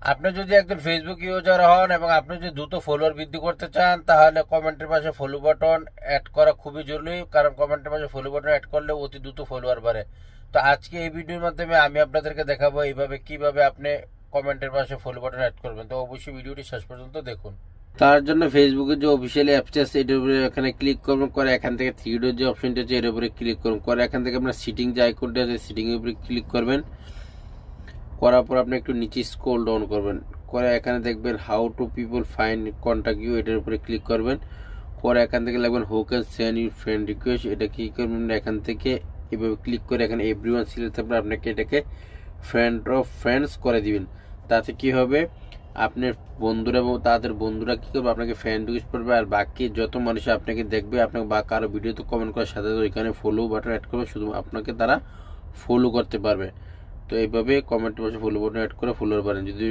আপনি যদি একজন ফেসবুক ইউজার হন এবং আপনি যদি দ্রুত ফলোয়ার বৃদ্ধি করতে চান, তাহলে কমেন্টের পাশে ফলো বাটন অ্যাড করা খুবই জরুরি, কারণ কমেন্টের পাশে ফলো বাটন অ্যাড করলে অতি দ্রুত ফলোয়ার বাড়ে। তো আজকে এই ভিডিওর মাধ্যমে আমি আপনাদেরকে দেখাবো এইভাবে কিভাবে আপনি কমেন্টের পাশে ফলো বাটন অ্যাড করবেন। তো অবশ্যই ভিডিওটি শেষ পর্যন্ত দেখুন। তার জন্য ফেসবুকের যে অফিসিয়াল অ্যাপস আছে এটার উপরে এখানে ক্লিক করবেন, করে এখান থেকে থ্রি ডট যে অপশনটা আছে এর উপরে ক্লিক করুন, করে এখান থেকে আপনার সিটিং যে আইকনটা আছে সিটিং এর উপরে ক্লিক করবেন। করার পর আপনি একটু নিচে স্ক্রল ডাউন করবেন, করে এখানে দেখবেন how to people find contact you, এটার উপরে ক্লিক করবেন। করে এখান থেকে লাগবেন who can send you friend request, এটা কি করবেন এখান থেকে এভাবে ক্লিক করে এখানে এভরিওয়ান সিলেক্ট থাকবে, আপনাকে এটাকে ফ্রেন্ড অফ ফ্রেন্ডস করে দিবেন। তাতে কি হবে, আপনার বন্ধুরা এবং তাদের বন্ধুরা কি করবে আপনাকে ফ্রেন্ড রিকোয়েস্ট করবে, আর বাকি যত মানুষ আপনাকে দেখবে আপনাকে বা কারো ভিডিওতে কমেন্ট করার সাথে সাথে ওইখানে ফলো বাটন অ্যাড করবে, শুধু আপনাকে তারা ফলো করতে পারবে। তো এইভাবে কমেন্ট বসে ফলো বাটন অ্যাড করে ফলোয়ার বাড়েন। যদি